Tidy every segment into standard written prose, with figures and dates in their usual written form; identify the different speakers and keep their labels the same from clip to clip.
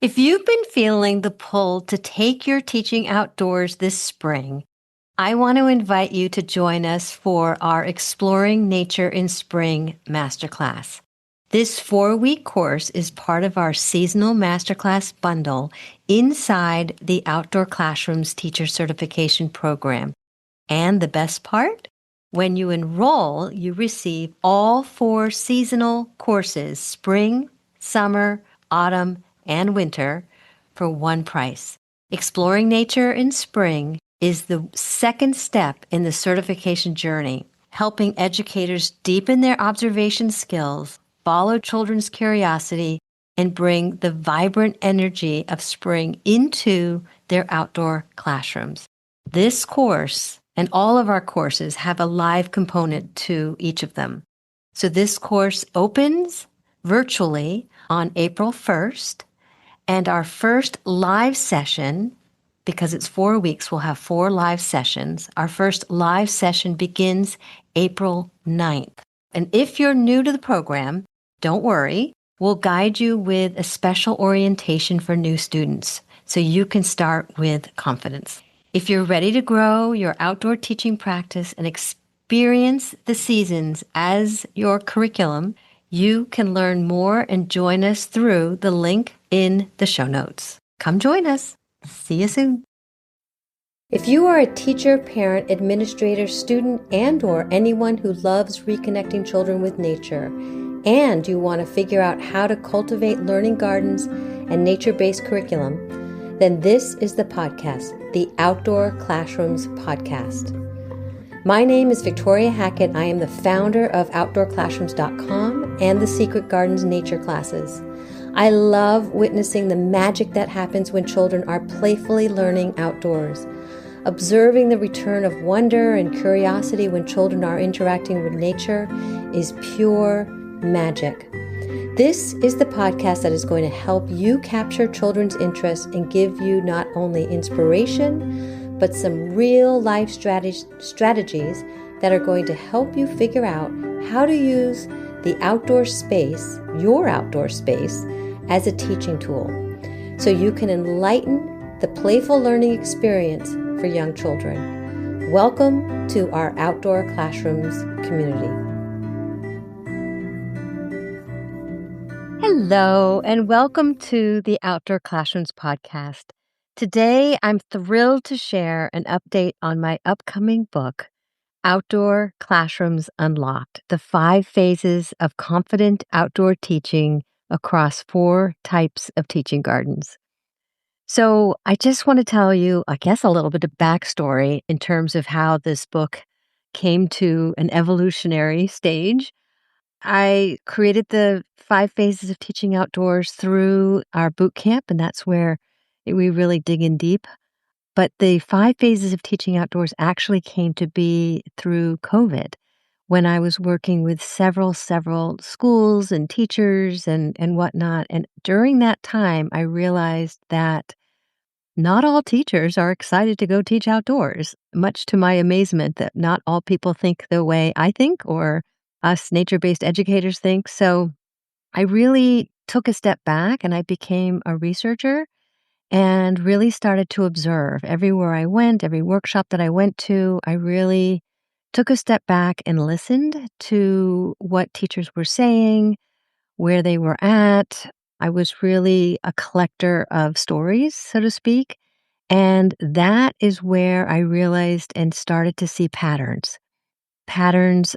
Speaker 1: If you've been feeling the pull to take your teaching outdoors this spring, I want to invite you to join us for our Exploring Nature in Spring Masterclass. This 4-week course is part of our seasonal masterclass bundle inside the Outdoor Classrooms Teacher Certification Program. And the best part? When you enroll, you receive all 4 seasonal courses, spring, summer, autumn, and winter, for one price. Exploring Nature in Spring is the second step in the certification journey, helping educators deepen their observation skills, follow children's curiosity, and bring the vibrant energy of spring into their outdoor classrooms. This course and all of our courses have a live component to each of them. So this course opens virtually on April 1st, and our first live session, because it's 4 weeks, we'll have 4 live sessions. Our first live session begins April 9th. And if you're new to the program, don't worry. We'll guide you with a special orientation for new students so you can start with confidence. If you're ready to grow your outdoor teaching practice and experience the seasons as your curriculum, you can learn more and join us through the link in the show notes. Come join us. See you soon. If you are a teacher, parent, administrator, student, and/or anyone who loves reconnecting children with nature, and you want to figure out how to cultivate learning gardens and nature-based curriculum, then this is the podcast, the Outdoor Classrooms Podcast. My name is Victoria Hackett. I am the founder of Outdoor-Classrooms.com and the Secret Gardens Nature Classes. I love witnessing the magic that happens when children are playfully learning outdoors. Observing the return of wonder and curiosity when children are interacting with nature is pure magic. This is the podcast that is going to help you capture children's interest and give you not only inspiration, but some real life strategies that are going to help you figure out how to use the outdoor space, your outdoor space, as a teaching tool, so you can enlighten the playful learning experience for young children. Welcome to our Outdoor Classrooms community. Hello, and welcome to the Outdoor Classrooms podcast. Today, I'm thrilled to share an update on my upcoming book, Outdoor Classrooms Unlocked, the 5 phases of confident outdoor teaching across 4 types of teaching gardens. So I just want to tell you, I guess, a little bit of backstory in terms of how this book came to an evolutionary stage. I created the 5 phases of teaching outdoors through our boot camp, and that's where we really dig in deep. But the 5 phases of teaching outdoors actually came to be through COVID, when I was working with several schools and teachers and whatnot. And during that time, I realized that not all teachers are excited to go teach outdoors, much to my amazement that not all people think the way I think or us nature-based educators think. So I really took a step back and I became a researcher and really started to observe everywhere I went, every workshop that I went to. I really took a step back and listened to what teachers were saying, where they were at. I was really a collector of stories, so to speak. And that is where I realized and started to see patterns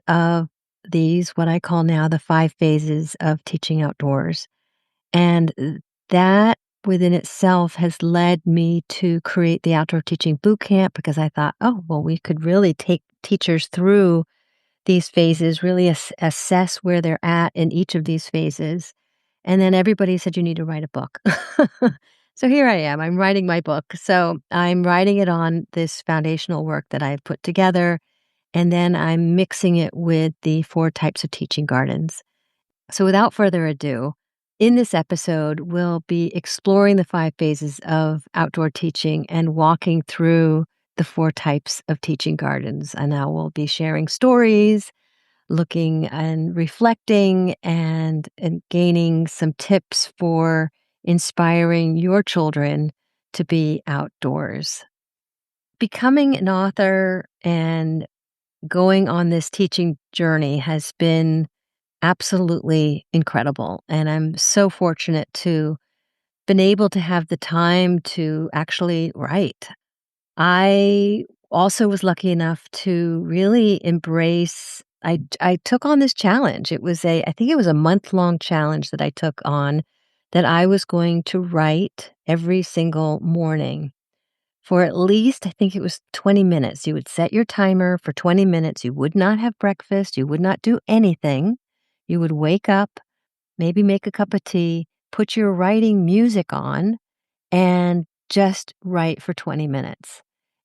Speaker 1: of these, what I call now the 5 phases of teaching outdoors. And that within itself has led me to create the Outdoor Teaching Bootcamp, because I thought, oh, well, we could really take teachers through these phases, really assess where they're at in each of these phases. And then everybody said, you need to write a book. So here I am. I'm writing my book. So I'm writing it on this foundational work that I've put together, and then I'm mixing it with the 4 types of teaching gardens. So without further ado, in this episode, we'll be exploring the 5 phases of outdoor teaching and walking through the 4 types of teaching gardens. And I will be sharing stories, looking and reflecting and gaining some tips for inspiring your children to be outdoors. Becoming an author and going on this teaching journey has been absolutely incredible, and I'm so fortunate to been able to have the time to actually write. I also was lucky enough to really embrace I took on this challenge. I think it was a month-long challenge that I took on that I was going to write every single morning for at least, I think it was 20 minutes. You would set your timer for 20 minutes. You would not have breakfast. You would not do anything. You would wake up, maybe make a cup of tea, put your writing music on, and just write for 20 minutes.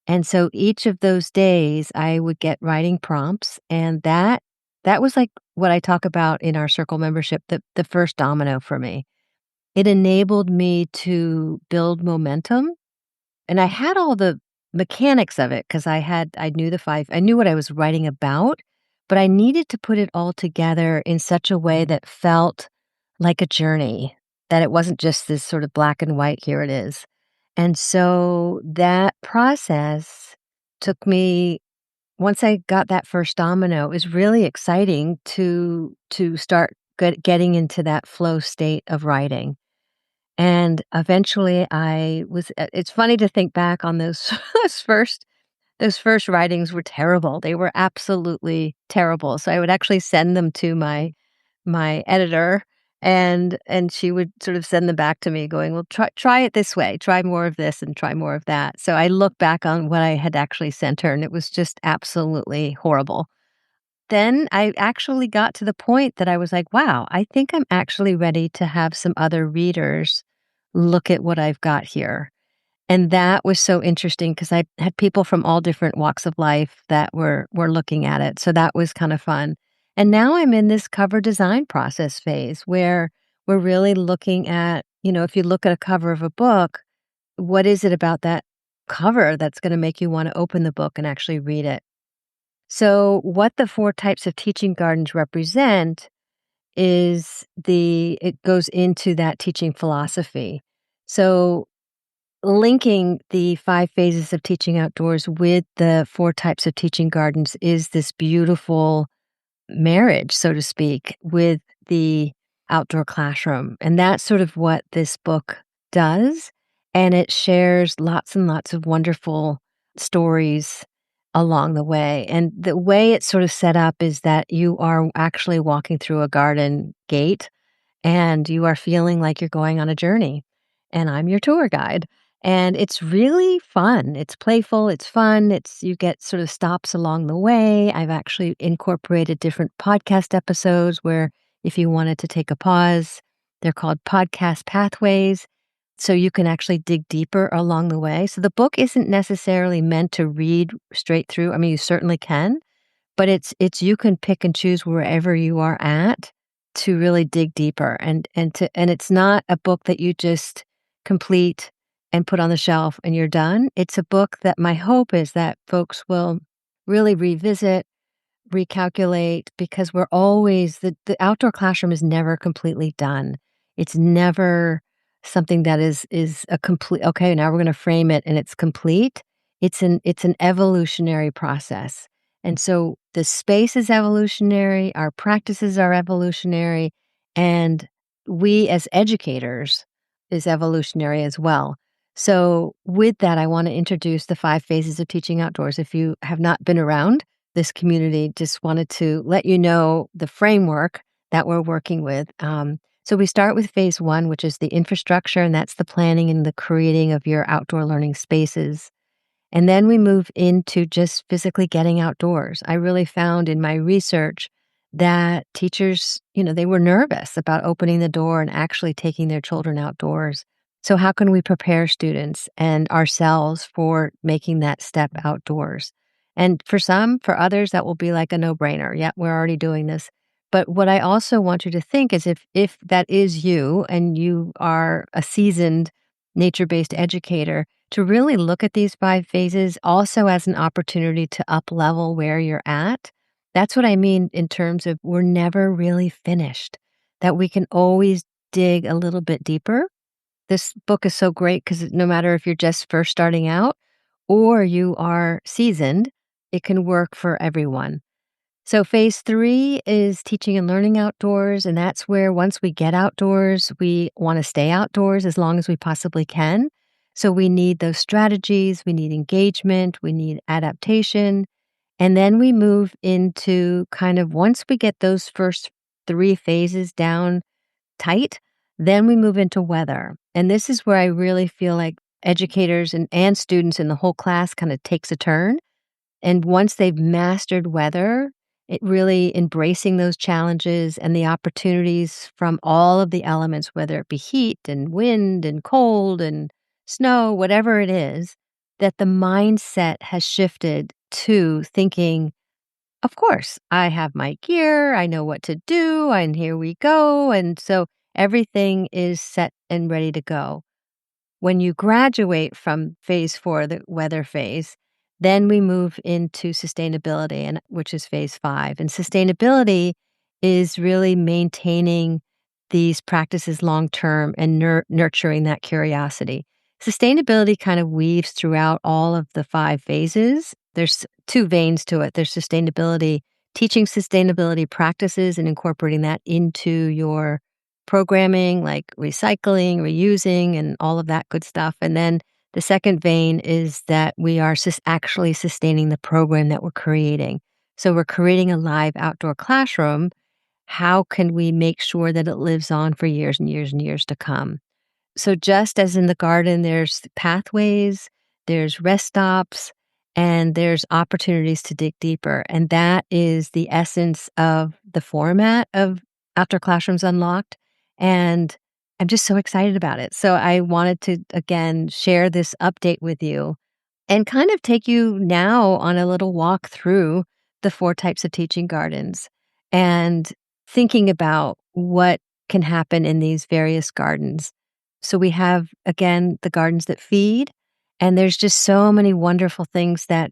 Speaker 1: And so each of those days I would get writing prompts, and that was like what I talk about in our circle membership, the first domino for me. It enabled me to build momentum, and I had all the mechanics of it because I knew I knew what I was writing about, but I needed to put it all together in such a way that felt like a journey, that it wasn't just this sort of black and white, here it is. And so that process took me once I got that first domino, it was really exciting to start getting into that flow state of writing. And eventually it's funny to think back on those those first writings were terrible. They were absolutely terrible. So I would actually send them to my editor, and she would sort of send them back to me going, "Well, try it this way. Try more of this and try more of that." So I look back on what I had actually sent her, and it was just absolutely horrible. Then I actually got to the point that I was like, "Wow, I think I'm actually ready to have some other readers look at what I've got here." And that was so interesting because I had people from all different walks of life that were looking at it, so that was kind of fun. And now I'm in this cover design process phase where we're really looking at, if you look at a cover of a book, what is it about that cover that's gonna make you wanna open the book and actually read it? So, what the 4 types of teaching gardens represent is it goes into that teaching philosophy. So, linking the 5 phases of teaching outdoors with the 4 types of teaching gardens is this beautiful marriage, so to speak, with the outdoor classroom. And that's sort of what this book does. And it shares lots and lots of wonderful stories along the way. And the way it's sort of set up is that you are actually walking through a garden gate and you are feeling like you're going on a journey. And I'm your tour guide. And it's really fun. It's playful, it's fun, you get sort of stops along the way. I've actually incorporated different podcast episodes where if you wanted to take a pause, they're called podcast pathways. So you can actually dig deeper along the way. So the book isn't necessarily meant to read straight through. I mean, you certainly can, but it's you can pick and choose wherever you are at to really dig deeper, and it's not a book that you just complete and put on the shelf and you're done. It's a book that my hope is that folks will really revisit, recalculate, because we're always the outdoor classroom is never completely done. It's never something that is a complete, "Okay, now we're gonna frame it and it's complete." It's an evolutionary process. And so the space is evolutionary, our practices are evolutionary, and we as educators is evolutionary as well. So with that, I wanna introduce the 5 phases of teaching outdoors. If you have not been around this community, just wanted to let you know the framework that we're working with. So we start with phase 1, which is the infrastructure, and that's the planning and the creating of your outdoor learning spaces. And then we move into just physically getting outdoors. I really found in my research that teachers, they were nervous about opening the door and actually taking their children outdoors. So, how can we prepare students and ourselves for making that step outdoors? And for others, that will be like a no brainer. Yeah, we're already doing this. But what I also want you to think is if that is you and you are a seasoned nature based educator, to really look at these 5 phases also as an opportunity to up level where you're at. That's what I mean in terms of we're never really finished, that we can always dig a little bit deeper This book is so great because no matter if you're just first starting out or you are seasoned, it can work for everyone. So, phase three is teaching and learning outdoors. And that's where once we get outdoors, we want to stay outdoors as long as we possibly can. So, we need those strategies, we need engagement, we need adaptation. And then we move into kind of once we get those first three phases down tight, then we move into weather. And this is where I really feel like educators and students in the whole class kind of takes a turn. And once they've mastered weather, it really embracing those challenges and the opportunities from all of the elements, whether it be heat and wind and cold and snow, whatever it is, that the mindset has shifted to thinking, of course, I have my gear, I know what to do, and here we go. And so everything is set and ready to go. When you graduate from phase four, the weather phase, then we move into sustainability, and which is phase five. And sustainability is really maintaining these practices long term and nurturing that curiosity. Sustainability kind of weaves throughout all of the five phases. There's two veins to it. There's sustainability, teaching sustainability practices and incorporating that into your programming, like recycling, reusing, and all of that good stuff. And then the second vein is that we are actually sustaining the program that we're creating. So we're creating a live outdoor classroom. How can we make sure that it lives on for years and years and years to come? So just as in the garden, there's pathways, there's rest stops, and there's opportunities to dig deeper. And that is the essence of the format of Outdoor Classrooms Unlocked. And I'm just so excited about it. So I wanted to, again, share this update with you and kind of take you now on a little walk through the four types of teaching gardens and thinking about what can happen in these various gardens. So we have, again, the gardens that feed, and there's just so many wonderful things that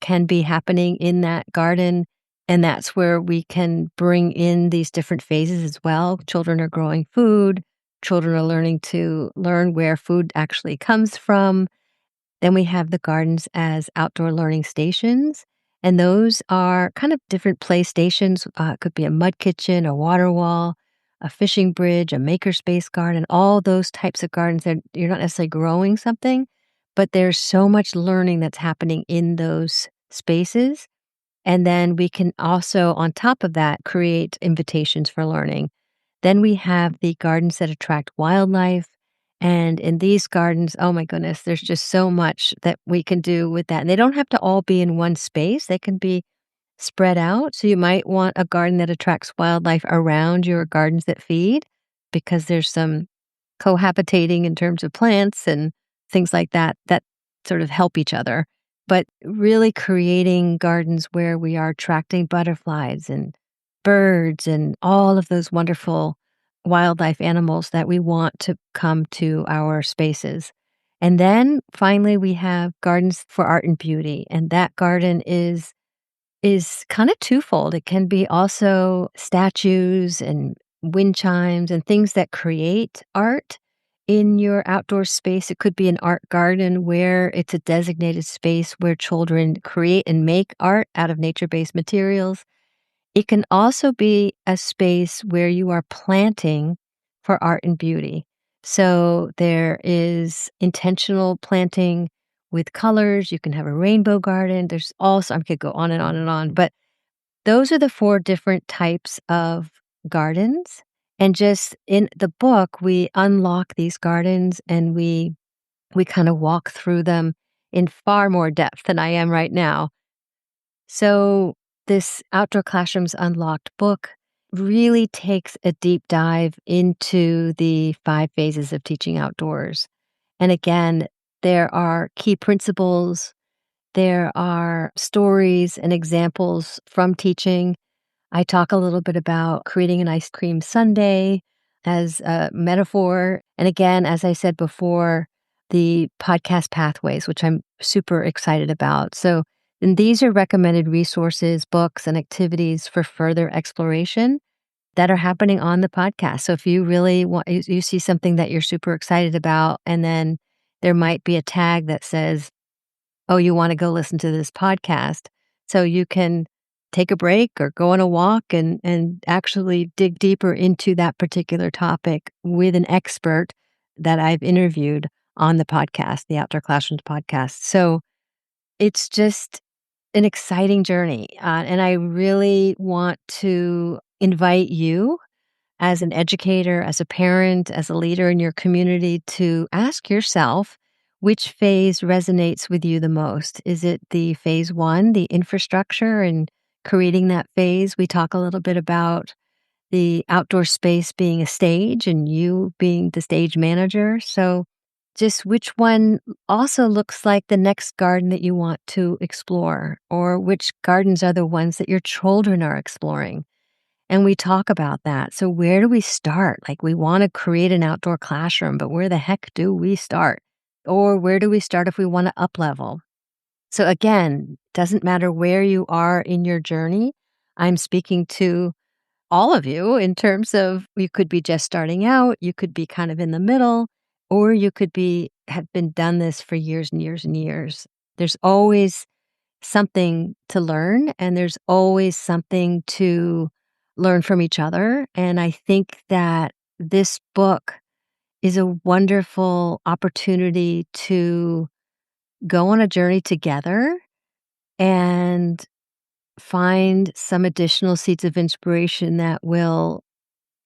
Speaker 1: can be happening in that garden. And that's where we can bring in these different phases as well. Children are growing food. Children are learning to learn where food actually comes from. Then we have the gardens as outdoor learning stations. And those are kind of different play stations. It could be a mud kitchen, a water wall, a fishing bridge, a makerspace garden, all those types of gardens that you're not necessarily growing something, but there's so much learning that's happening in those spaces. And then we can also, on top of that, create invitations for learning. Then we have the gardens that attract wildlife. And in these gardens, oh my goodness, there's just so much that we can do with that. And they don't have to all be in one space, they can be spread out. So you might want a garden that attracts wildlife around your gardens that feed because there's some cohabitating in terms of plants and things like that that sort of help each other. But really creating gardens where we are attracting butterflies and birds and all of those wonderful wildlife animals that we want to come to our spaces. And then finally, we have gardens for art and beauty. And that garden is kind of twofold. It can be also statues and wind chimes and things that create art in your outdoor space. It could be an art garden where it's a designated space where children create and make art out of nature-based materials. It can also be a space where you are planting for art and beauty. So there is intentional planting with colors. You can have a rainbow garden. There's also, I could go on and on and on, but those are the four different types of gardens. And just in the book, we unlock these gardens and we kind of walk through them in far more depth than I am right now. So this Outdoor Classrooms Unlocked book really takes a deep dive into the five phases of teaching outdoors. And again, there are key principles, there are stories and examples from teaching. I talk a little bit about creating an ice cream sundae as a metaphor. And again, as I said before, the podcast pathways, which I'm super excited about. So, and these are recommended resources, books, and activities for further exploration. that are happening on the podcast. So if you really want, you see something that you're super excited about, and then there might be a tag that says, oh, you want to go listen to this podcast. So you can take a break or go on a walk and actually dig deeper into that particular topic with an expert that I've interviewed on the podcast, the Outdoor Classrooms podcast. So it's just an exciting journey. And I really want to invite you as an educator, as a parent, as a leader in your community to ask yourself which phase resonates with you the most. Is it the phase one, the infrastructure and creating that phase? We talk a little bit about the outdoor space being a stage and you being the stage manager. So, just which one also looks like the next garden that you want to explore, or which gardens are the ones that your children are exploring. And we talk about that. So, where do we start? Like, we want to create an outdoor classroom, but where the heck do we start? Or where do we start if we want to up level? So, again, doesn't matter where you are in your journey. I'm speaking to all of you in terms of you could be just starting out, you could be kind of in the middle, or you could be have been done this for years and years and years. There's always something to learn, and there's always something to learn from each other. And I think that this book is a wonderful opportunity to go on a journey together and find some additional seeds of inspiration that will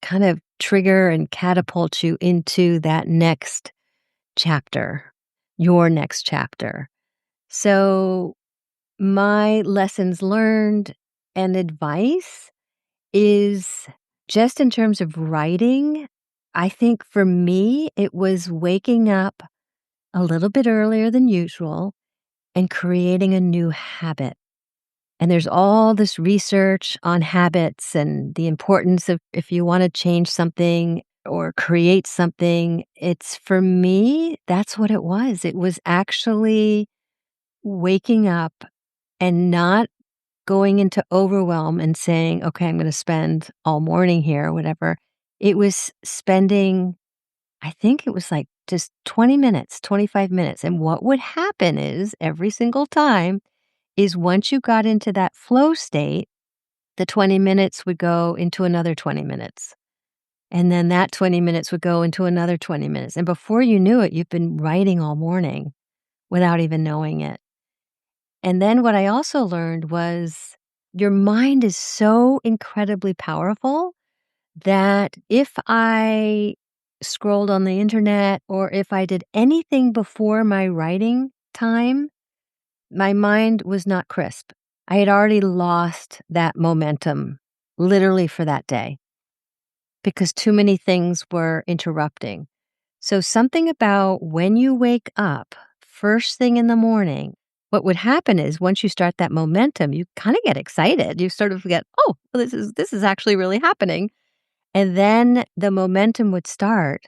Speaker 1: kind of trigger and catapult you into that next chapter, your next chapter. So, my lessons learned and advice is just in terms of writing. I think for me, it was waking up a little bit earlier than usual and creating a new habit. And there's all this research on habits and the importance of if you want to change something or create something. It's for me, that's what it was. It was actually waking up and not going into overwhelm and saying, okay, I'm going to spend all morning here or whatever. It was spending, I think it was like just 20 minutes, 25 minutes. And what would happen is every single time is once you got into that flow state, the 20 minutes would go into another 20 minutes. And then that 20 minutes would go into another 20 minutes. And before you knew it, you've been writing all morning without even knowing it. And then what I also learned was your mind is so incredibly powerful that if I scrolled on the internet or if I did anything before my writing time, my mind was not crisp. I had already lost that momentum literally for that day because too many things were interrupting. So, something about when you wake up first thing in the morning, what would happen is once you start that momentum, you kind of get excited. You sort of get, oh, well, this is actually really happening. And then the momentum would start,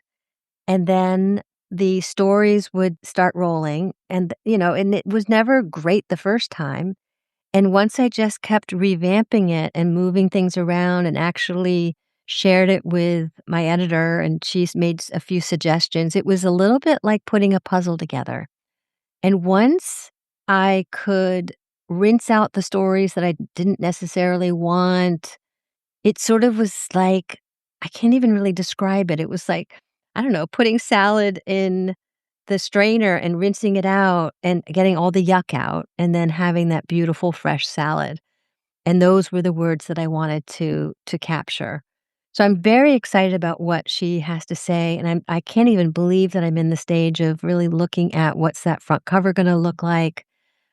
Speaker 1: and then the stories would start rolling. And it was never great the first time. And once I just kept revamping it and moving things around and actually shared it with my editor, and she's made a few suggestions, it was a little bit like putting a puzzle together. And once I could rinse out the stories that I didn't necessarily want, it sort of was like, I can't even really describe it. It was like, I don't know, putting salad in the strainer and rinsing it out and getting all the yuck out and then having that beautiful fresh salad. And those were the words that I wanted to capture. So I'm very excited about what she has to say, and I can't even believe that I'm in the stage of really looking at what's that front cover going to look like.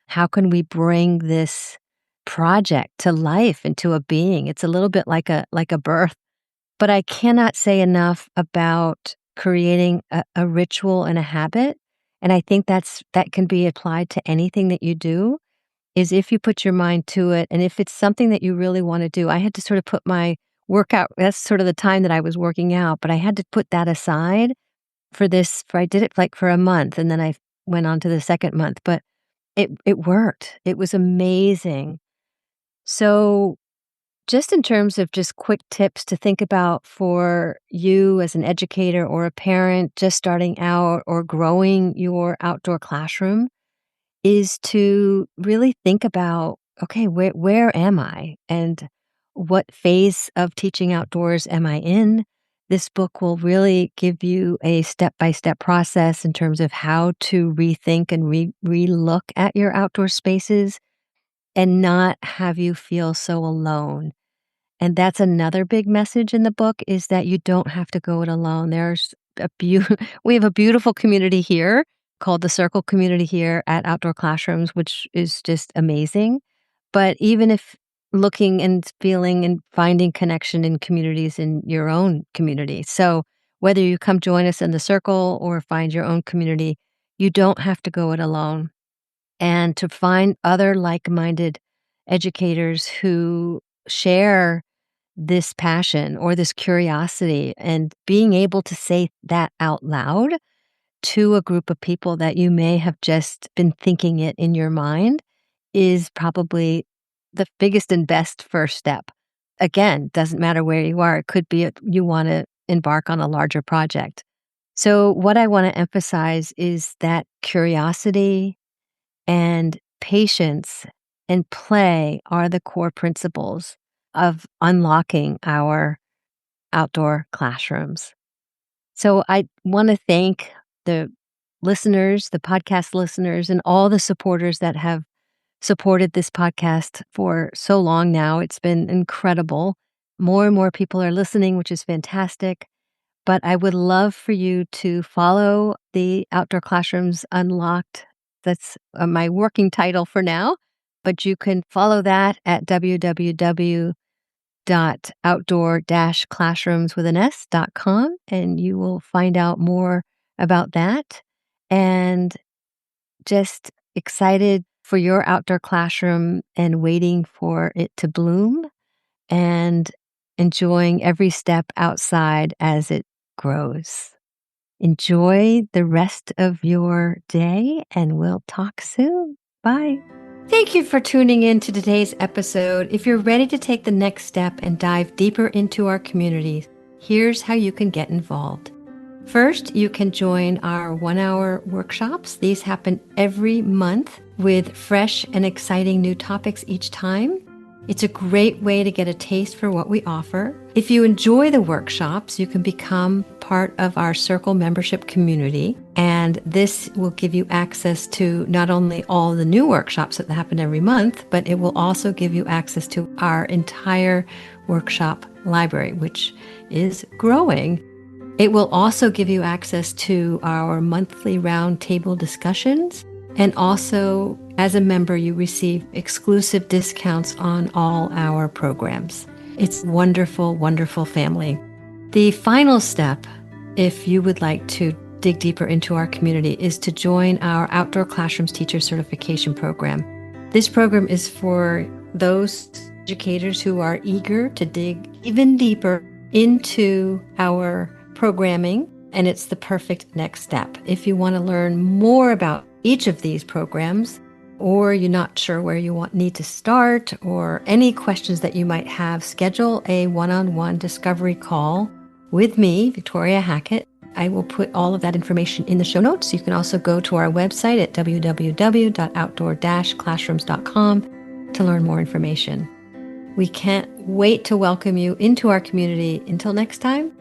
Speaker 1: How can we bring this project to life and to a being? It's a little bit like a birth, but I cannot say enough about creating a ritual and a habit. And I think that can be applied to anything that you do, is if you put your mind to it and if it's something that you really want to do. I had to sort of put my workout, that's sort of the time that I was working out, but I had to put that aside I did it like for a month and then I went on to the second month, but it worked. It was amazing. So just in terms of just quick tips to think about for you as an educator or a parent just starting out or growing your outdoor classroom, is to really think about, okay, where am I? And what phase of teaching outdoors am I in? This book will really give you a step-by-step process in terms of how to rethink and re-look at your outdoor spaces and not have you feel so alone. And that's another big message in the book is that you don't have to go it alone. There's we have a beautiful community here called the Circle community here at Outdoor Classrooms, which is just amazing. But even if looking and feeling and finding connection in communities in your own community. So whether you come join us in the Circle or find your own community, you don't have to go it alone. And to find other like-minded educators who share this passion or this curiosity and being able to say that out loud to a group of people that you may have just been thinking it in your mind is probably the biggest and best first step. Again, doesn't matter where you are. It could be you want to embark on a larger project. So what I want to emphasize is that curiosity and patience and play are the core principles of unlocking our outdoor classrooms. So I want to thank the listeners, the podcast listeners, and all the supporters that have supported this podcast for so long now. It's been incredible. More and more people are listening, which is fantastic. But I would love for you to follow the Outdoor Classrooms Unlocked. That's my working title for now, but you can follow that at www.outdoor-classrooms.com, and you will find out more about that. And just excited for your outdoor classroom and waiting for it to bloom and enjoying every step outside as it grows. Enjoy the rest of your day, and we'll talk soon. Bye. Thank you for tuning in to today's episode. If you're ready to take the next step and dive deeper into our community, here's how you can get involved. First, you can join our 1-hour workshops. These happen every month with fresh and exciting new topics each time. It's a great way to get a taste for what we offer. If you enjoy the workshops, you can become part of our Circle membership community, and this will give you access to not only all the new workshops that happen every month, but it will also give you access to our entire workshop library, which is growing. It will also give you access to our monthly roundtable discussions. And also, as a member, you receive exclusive discounts on all our programs. It's wonderful, wonderful family. The final step, if you would like to dig deeper into our community, is to join our Outdoor Classrooms Teacher Certification Program. This program is for those educators who are eager to dig even deeper into our programming, and it's the perfect next step. If you want to learn more about each of these programs, or you're not sure where you need to start, or any questions that you might have, schedule a one-on-one discovery call with me, Victoria Hackett. I will put all of that information in the show notes. You can also go to our website at www.outdoor-classrooms.com to learn more information. We can't wait to welcome you into our community. Until next time,